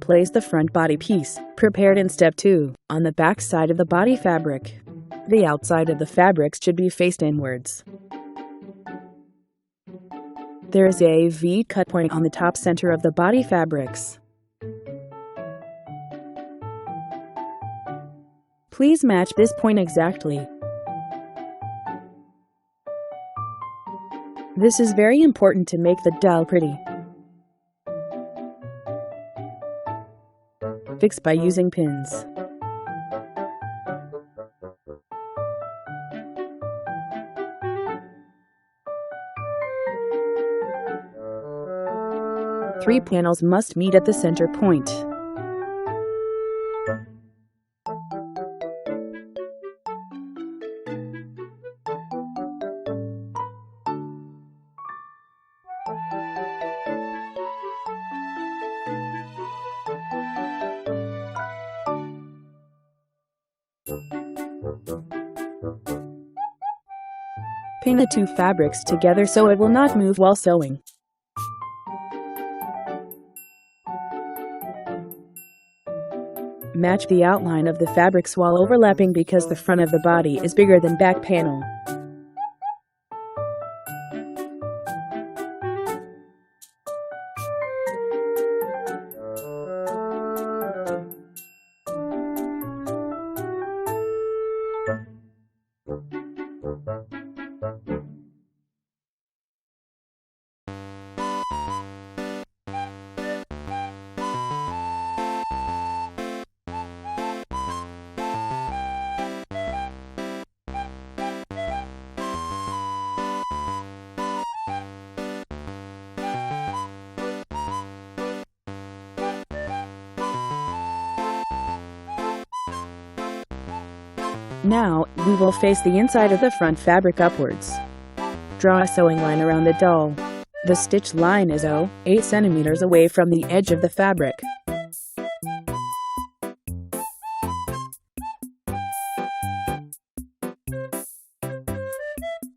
Place the front body piece, prepared in step 2, on the back side of the body fabric. The outside of the fabrics should be faced inwards. There is a V cut point on the top center of the body fabrics. Please match this point exactly. This is very important to make the doll pretty. Fix by using pins. Three panels must meet at the center point. Pin the two fabrics together so it will not move while sewing. Match the outline of the fabrics while overlapping because the front of the body is bigger than back panel. Now, we will face the inside of the front fabric upwards. Draw a sewing line around the doll. The stitch line is 8 cm away from the edge of the fabric.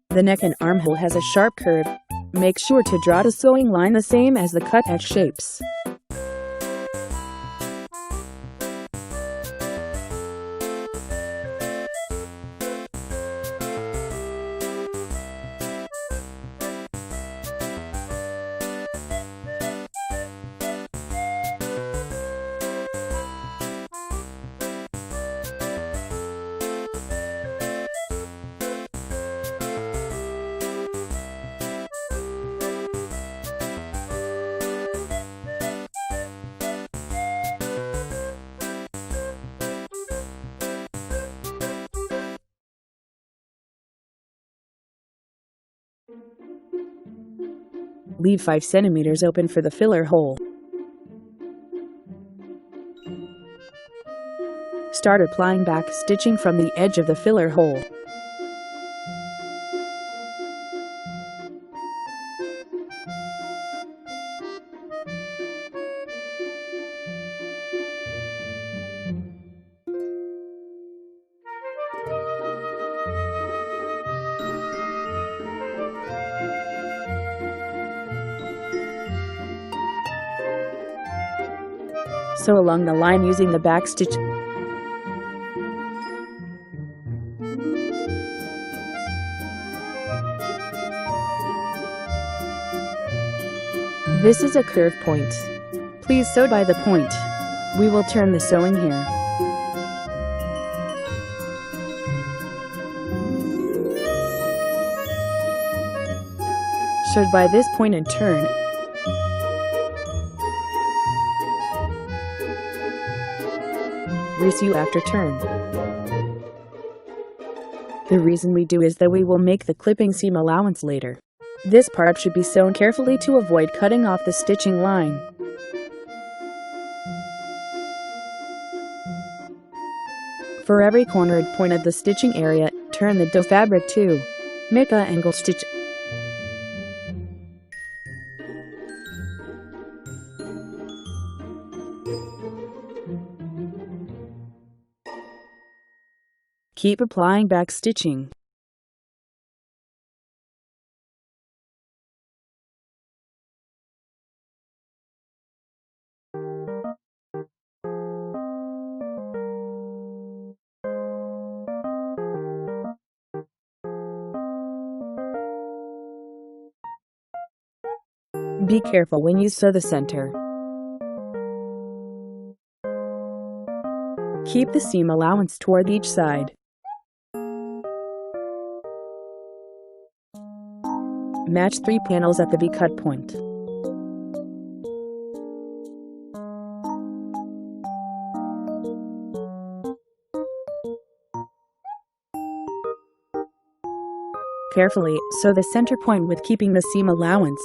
The neck and armhole has a sharp curve. Make sure to draw the sewing line the same as the cut edge shapes. Leave 5 cm open for the filler hole. Start applying back stitching from the edge of the filler hole. Sew along the line using the back stitch. This is a curve point. Please sew by the point. We will turn the sewing here. Sew by this point and turn. Resew after turn. The reason we do is that we will make the clipping seam allowance later. This part should be sewn carefully to avoid cutting off the stitching line. For every cornered point of the stitching area, turn the dough fabric to make an angle stitch. Keep applying back stitching. Be careful when you sew the center. Keep the seam allowance toward each side. Match 3 panels at the V-cut point. Carefully sew the center point with keeping the seam allowance.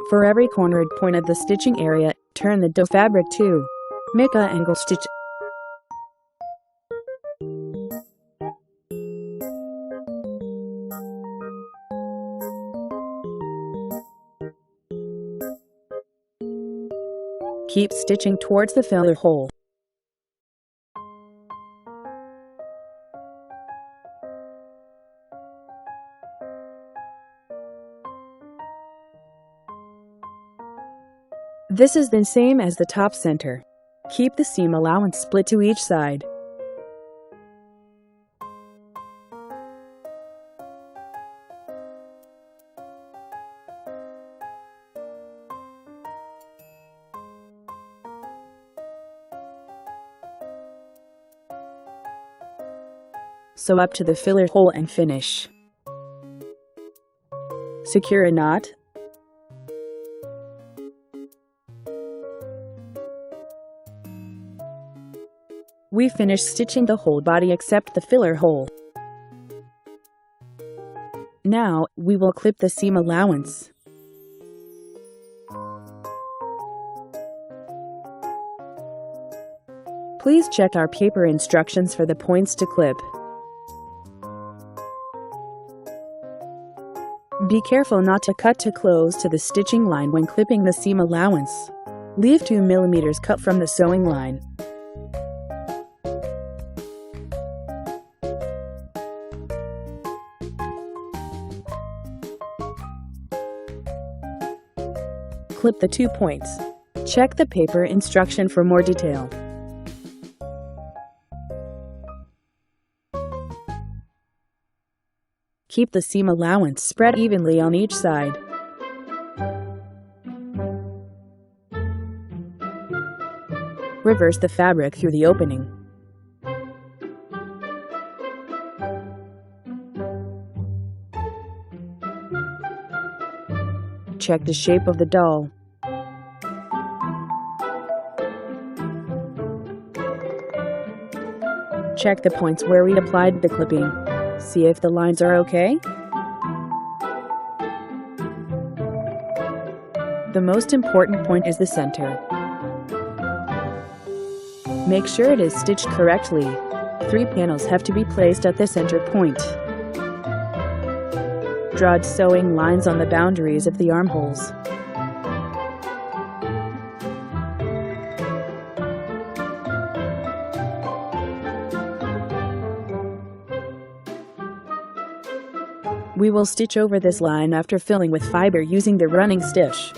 For every cornered point of the stitching area, turn the dough fabric to make an angle stitch. Keep stitching towards the filler hole. This is the same as the top center. Keep the seam allowance split to each side. Sew up to the filler hole and finish. Secure a knot. We finished stitching the whole body except the filler hole. Now, we will clip the seam allowance. Please check our paper instructions for the points to clip. Be careful not to cut too close to the stitching line when clipping the seam allowance. Leave 2 mm cut from the sewing line. Clip the 2 points. Check the paper instruction for more detail. Keep the seam allowance spread evenly on each side. Reverse the fabric through the opening. Check the shape of the doll. Check the points where we applied the clipping. See if the lines are okay. The most important point is the center. Make sure it is stitched correctly. 3 panels have to be placed at the center point. Draw sewing lines on the boundaries of the armholes. We will stitch over this line after filling with fiber using the running stitch.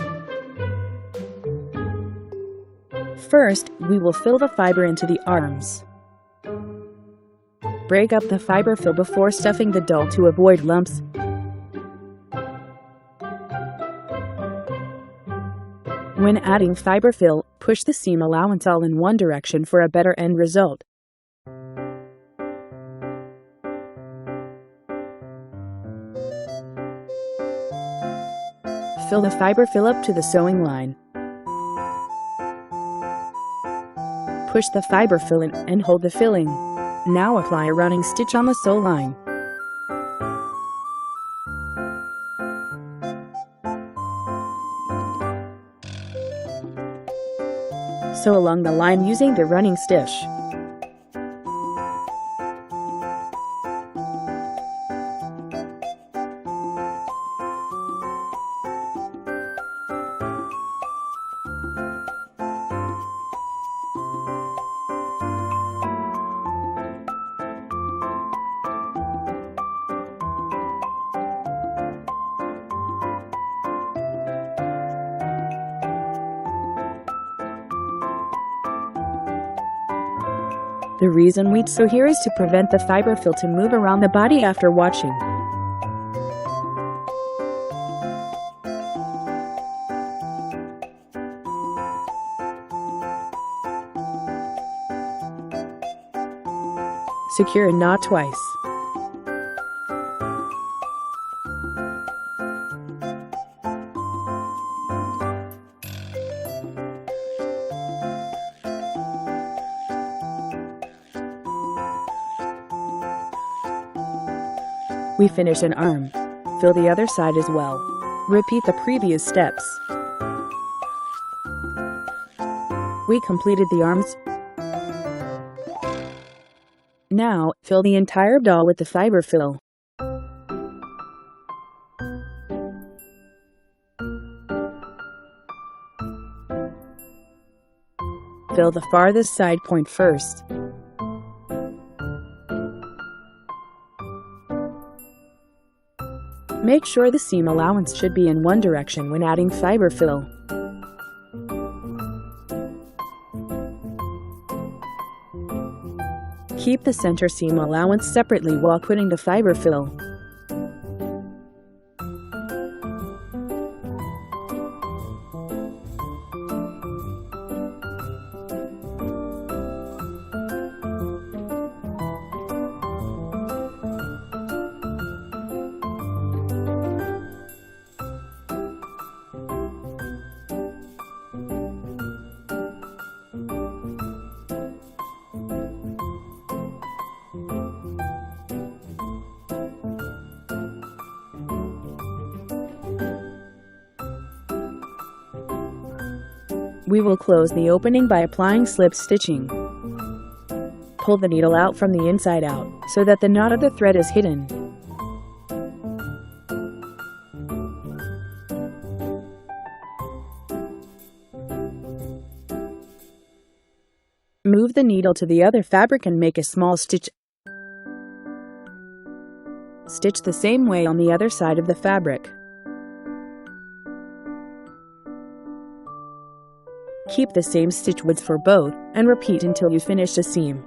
First, we will fill the fiber into the arms. Break up the fiber fill before stuffing the doll to avoid lumps. When adding fiber fill, push the seam allowance all in one direction for a better end result. Fill the fiber fill up to the sewing line. Push the fiber fill in and hold the filling. Now apply a running stitch on the sew line. Sew along the line using the running stitch. The reason we sew here is to prevent the fiber fill to move around the body after washing. Secure a knot twice. We finish an arm. Fill the other side as well. Repeat the previous steps. We completed the arms. Now, fill the entire doll with the fiber fill. Fill the farthest side point first. Make sure the seam allowance should be in one direction when adding fiber fill. Keep the center seam allowance separately while putting the fiber fill. We will close the opening by applying slip stitching. Pull the needle out from the inside out, so that the knot of the thread is hidden. Move the needle to the other fabric and make a small stitch. Stitch the same way on the other side of the fabric. Keep the same stitch width for both, and repeat until you finish the seam.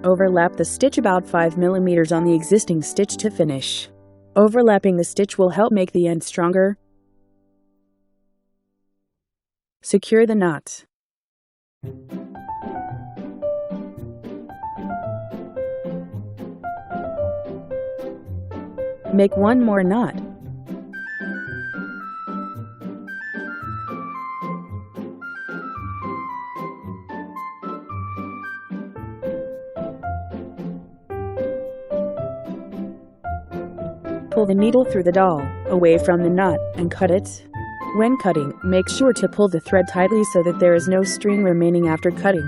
Overlap the stitch about 5 mm on the existing stitch to finish. Overlapping the stitch will help make the end stronger. Secure the knot. Make one more knot. pull the needle through the doll, away from the knot, and cut it. When cutting, make sure to pull the thread tightly so that there is no string remaining after cutting.